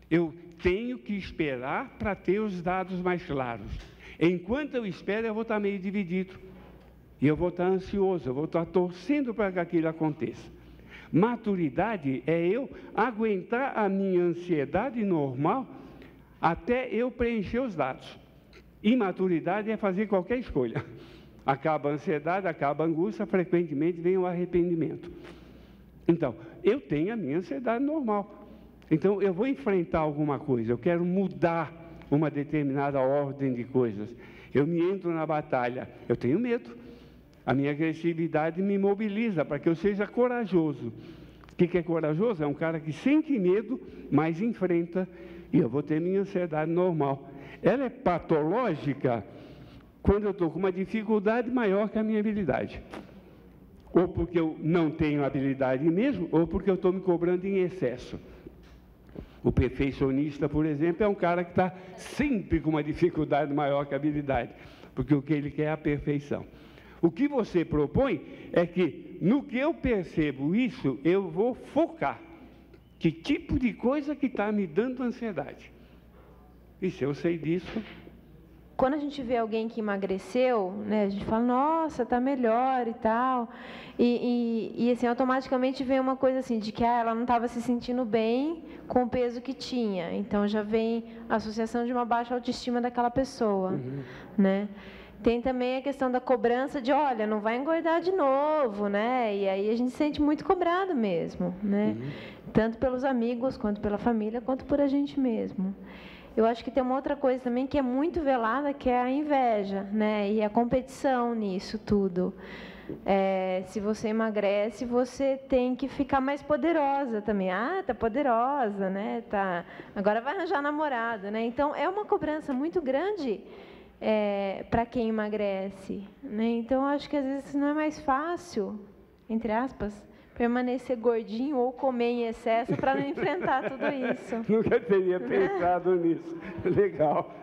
eu tenho que esperar para ter os dados mais claros. Enquanto eu espero, eu vou estar meio dividido. E eu vou estar ansioso, eu vou estar torcendo para que aquilo aconteça. Maturidade é eu aguentar a minha ansiedade normal até eu preencher os dados. Imaturidade é fazer qualquer escolha. Acaba a ansiedade, acaba a angústia, frequentemente vem o arrependimento. Então, eu tenho a minha ansiedade normal. Então, eu vou enfrentar alguma coisa, eu quero mudar uma determinada ordem de coisas. Eu me entro na batalha, eu tenho medo. A minha agressividade me mobiliza para que eu seja corajoso. O que é corajoso? É um cara que sente medo, mas enfrenta, e eu vou ter minha ansiedade normal. Ela é patológica quando eu estou com uma dificuldade maior que a minha habilidade. Ou porque eu não tenho habilidade mesmo, ou porque eu estou me cobrando em excesso. O perfeccionista, por exemplo, é um cara que está sempre com uma dificuldade maior que a habilidade, porque o que ele quer é a perfeição. O que você propõe é que, no que eu percebo isso, eu vou focar. Que tipo de coisa que está me dando ansiedade? E se eu sei disso... Quando a gente vê alguém que emagreceu, né, a gente fala, nossa, está melhor e tal. E assim, automaticamente vem uma coisa assim, de que ela não estava se sentindo bem com o peso que tinha. Então, já vem a associação de uma baixa autoestima daquela pessoa, né? Tem também a questão da cobrança de, olha, não vai engordar de novo, né? E aí a gente se sente muito cobrado mesmo, né? Tanto pelos amigos, quanto pela família, quanto por a gente mesmo. Eu acho que tem uma outra coisa também que é muito velada, que é a inveja, né? E a competição nisso tudo. Se você emagrece, você tem que ficar mais poderosa também. Ah, tá poderosa, né? Tá, agora vai arranjar namorado, né? Então, é uma cobrança muito grande para quem emagrece, né? Então, acho que às vezes não é mais fácil, entre aspas, permanecer gordinho ou comer em excesso para não enfrentar tudo isso. Nunca teria pensado nisso. Legal.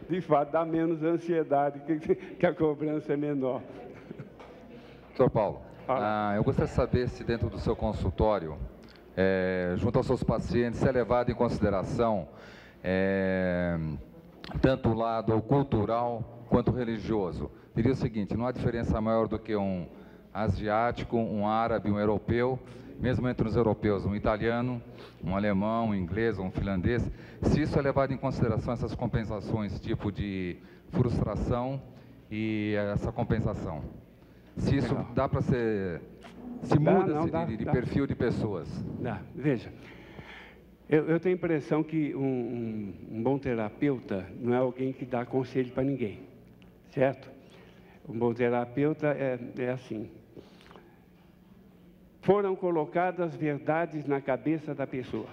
De fato, dá menos ansiedade, que a cobrança é menor. Doutor Paulo, eu gostaria de saber se dentro do seu consultório, junto aos seus pacientes, é levado em consideração tanto o lado cultural quanto religioso. Diria o seguinte, não há diferença maior do que um asiático, um árabe, um europeu, mesmo entre os europeus, um italiano, um alemão, um inglês, um finlandês, se isso é levado em consideração, essas compensações, tipo de frustração e essa compensação. Se isso dá para ser... Se muda de perfil de pessoas. Dá. Veja, eu tenho a impressão que um bom terapeuta não é alguém que dá conselho para ninguém, certo? Um bom terapeuta é assim. Foram colocadas verdades na cabeça da pessoa.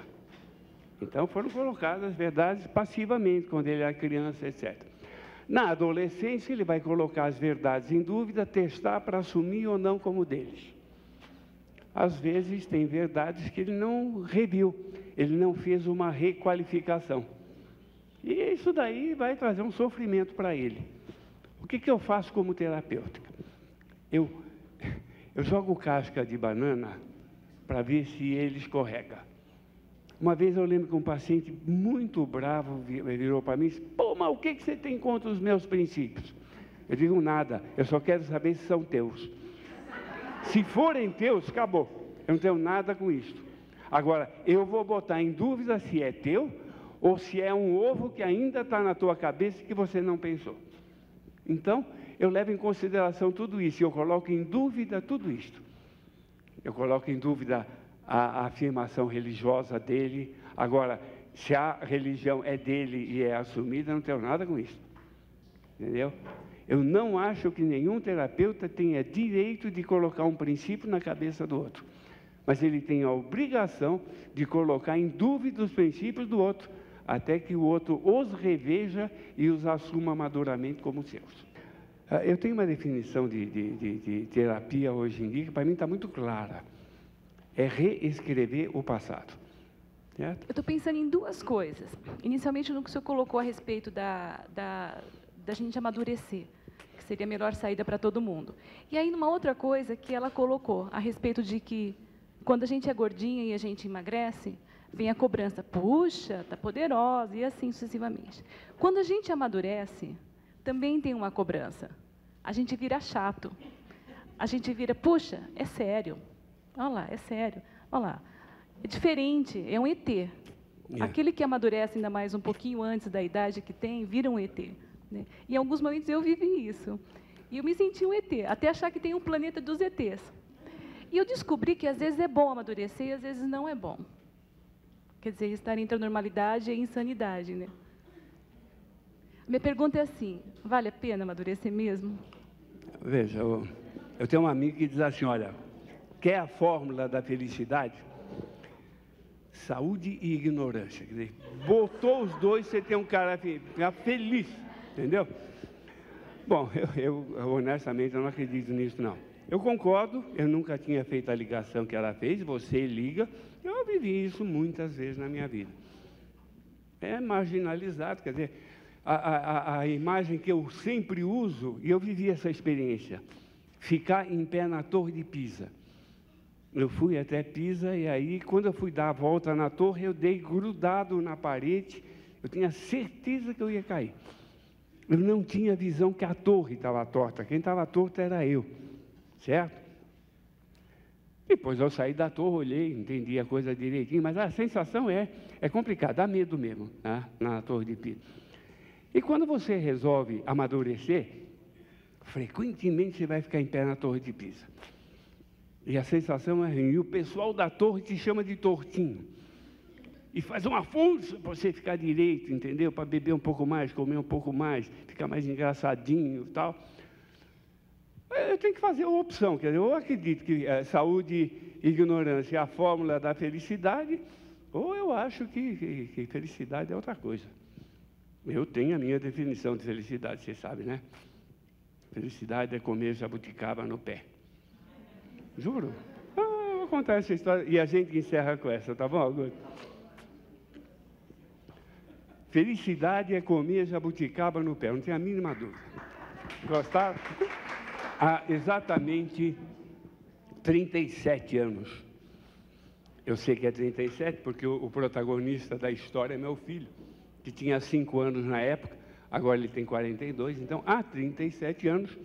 Então, foram colocadas verdades passivamente, quando ele era criança, etc. Na adolescência, ele vai colocar as verdades em dúvida, testar para assumir ou não como deles. Às vezes, tem verdades que ele não reviu, ele não fez uma requalificação. E isso daí vai trazer um sofrimento para ele. O que eu faço como terapeuta? Eu jogo casca de banana para ver se ele escorrega. Uma vez eu lembro que um paciente muito bravo virou para mim e disse, pô, mas o que você tem contra os meus princípios? Eu digo, nada, eu só quero saber se são teus. Se forem teus, acabou. Eu não tenho nada com isso. Agora, eu vou botar em dúvida se é teu ou se é um ovo que ainda está na tua cabeça e que você não pensou. Então, eu levo em consideração tudo isso, eu coloco em dúvida tudo isto. Eu coloco em dúvida a afirmação religiosa dele. Agora, se a religião é dele e é assumida, eu não tenho nada com isso. Entendeu? Eu não acho que nenhum terapeuta tenha direito de colocar um princípio na cabeça do outro. Mas ele tem a obrigação de colocar em dúvida os princípios do outro, até que o outro os reveja e os assuma maduramente como seus. Eu tenho uma definição de terapia hoje em dia que para mim está muito clara. É reescrever o passado. Certo? Eu estou pensando em duas coisas. Inicialmente, no que o senhor colocou a respeito da gente amadurecer, que seria a melhor saída para todo mundo. E aí, numa outra coisa que ela colocou, a respeito de que, quando a gente é gordinha e a gente emagrece, vem a cobrança, puxa, está poderosa, e assim sucessivamente. Quando a gente amadurece, também tem uma cobrança. A gente vira chato. A gente vira, puxa, é sério. Olha lá, é sério. Olha lá. É diferente, é um ET. Aquele que amadurece ainda mais um pouquinho antes da idade que tem, vira um ET. Né? E em alguns momentos eu vivi isso. E eu me senti um ET, até achar que tem um planeta dos ETs. E eu descobri que às vezes é bom amadurecer e às vezes não é bom. Quer dizer, estar entre a normalidade e a insanidade. Né? Minha pergunta é assim, vale a pena amadurecer mesmo? Veja, eu tenho uma amiga que diz assim, olha, quer a fórmula da felicidade? Saúde e ignorância. Quer dizer, botou os dois, você tem um cara feliz, entendeu? Bom, eu honestamente eu não acredito nisso, não. Eu concordo, eu nunca tinha feito a ligação que ela fez, você liga, eu vivi isso muitas vezes na minha vida. É marginalizado, quer dizer, a imagem que eu sempre uso, e eu vivi essa experiência, ficar em pé na Torre de Pisa. Eu fui até Pisa e aí, quando eu fui dar a volta na torre, eu dei grudado na parede, eu tinha certeza que eu ia cair. Eu não tinha visão que a torre estava torta, quem estava torto era eu, certo? Depois eu saí da torre, olhei, entendi a coisa direitinho, mas a sensação é complicada, dá medo mesmo, né, na Torre de Pisa. E quando você resolve amadurecer, frequentemente você vai ficar em pé na Torre de Pisa. E a sensação é ruim. E o pessoal da torre te chama de tortinho. E faz uma força para você ficar direito, entendeu? Para beber um pouco mais, comer um pouco mais, ficar mais engraçadinho e tal. Eu tenho que fazer uma opção. Quer dizer, eu acredito que saúde e ignorância é a fórmula da felicidade, ou eu acho que felicidade é outra coisa. Eu tenho a minha definição de felicidade, você sabe, né? Felicidade é comer jabuticaba no pé. Juro. Eu vou contar essa história e a gente encerra com essa, tá bom, Augusto? Felicidade é comer jabuticaba no pé, não tem a mínima dúvida. Gostaram? Há exatamente 37 anos. Eu sei que é 37 porque o protagonista da história é meu filho, que tinha 5 anos na época, agora ele tem 42, então há 37 anos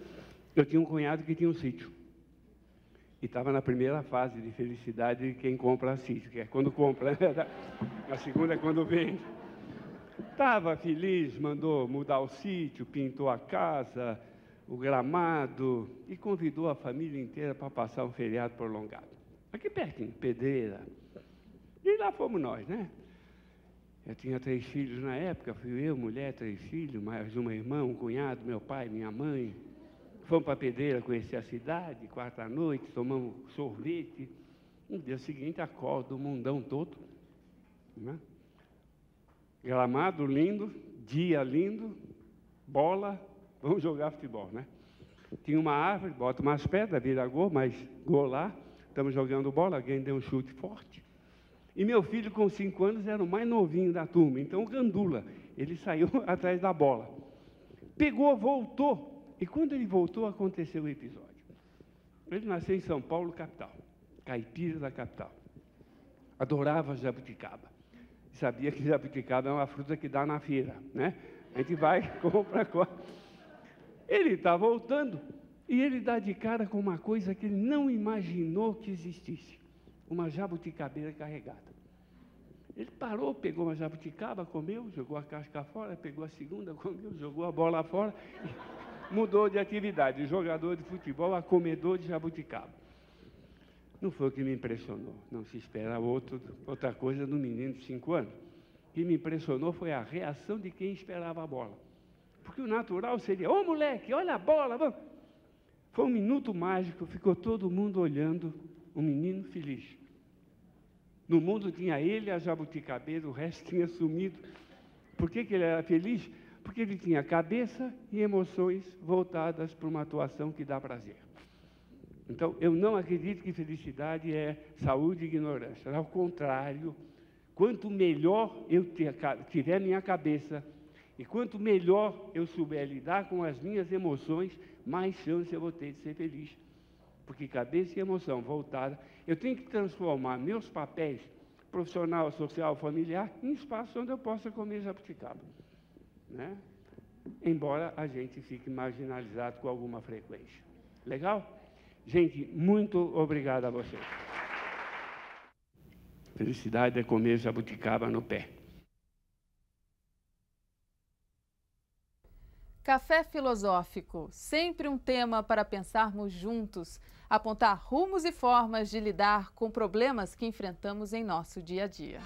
eu tinha um cunhado que tinha um sítio. E estava na primeira fase de felicidade de quem compra sítio, que é quando compra, né? A segunda é quando vende. Estava feliz, mandou mudar o sítio, pintou a casa, o gramado, e convidou a família inteira para passar um feriado prolongado. Aqui pertinho, Pedreira. E lá fomos nós, né? Eu tinha 3 filhos na época, fui eu, mulher, 3 filhos, mais uma irmã, um cunhado, meu pai, minha mãe. Fomos para Pedreira conhecer a cidade, quarta à noite, tomamos sorvete. No dia seguinte, acordo o mundão todo. Né? Gramado lindo, dia lindo, bola, vamos jogar futebol, né? Tinha uma árvore, bota umas pedras, vira gol, mas gol lá, estamos jogando bola, alguém deu um chute forte. E meu filho, com 5 anos, era o mais novinho da turma, então gandula, ele saiu atrás da bola. Pegou, voltou. E quando ele voltou, aconteceu o episódio. Ele nasceu em São Paulo, capital, caipira da capital. Adorava jabuticaba. Sabia que jabuticaba é uma fruta que dá na feira, né? A gente vai, compra. Ele está voltando e ele dá de cara com uma coisa que ele não imaginou que existisse. Uma jabuticabeira carregada. Ele parou, pegou uma jabuticaba, comeu, jogou a casca fora, pegou a segunda, comeu, jogou a bola fora... Mudou de atividade, de jogador de futebol a comedor de jabuticaba. Não foi o que me impressionou, não se espera outra coisa do menino de 5 anos. O que me impressionou foi a reação de quem esperava a bola. Porque o natural seria, ô moleque, olha a bola, vamos. Foi um minuto mágico, ficou todo mundo olhando um menino feliz. No mundo tinha ele, a jabuticabeira, o resto tinha sumido. Por que ele era feliz? Porque ele tinha cabeça e emoções voltadas para uma atuação que dá prazer. Então, eu não acredito que felicidade é saúde e ignorância. Ao contrário, quanto melhor eu tiver minha cabeça e quanto melhor eu souber lidar com as minhas emoções, mais chance eu vou ter de ser feliz. Porque cabeça e emoção voltada, eu tenho que transformar meus papéis profissional, social, familiar, em espaço onde eu possa comer jabuticaba. Né? embora a gente fique marginalizado com alguma frequência. Legal? Gente, muito obrigado a vocês. Felicidade é comer jabuticaba no pé. Café Filosófico, sempre um tema para pensarmos juntos, apontar rumos e formas de lidar com problemas que enfrentamos em nosso dia a dia.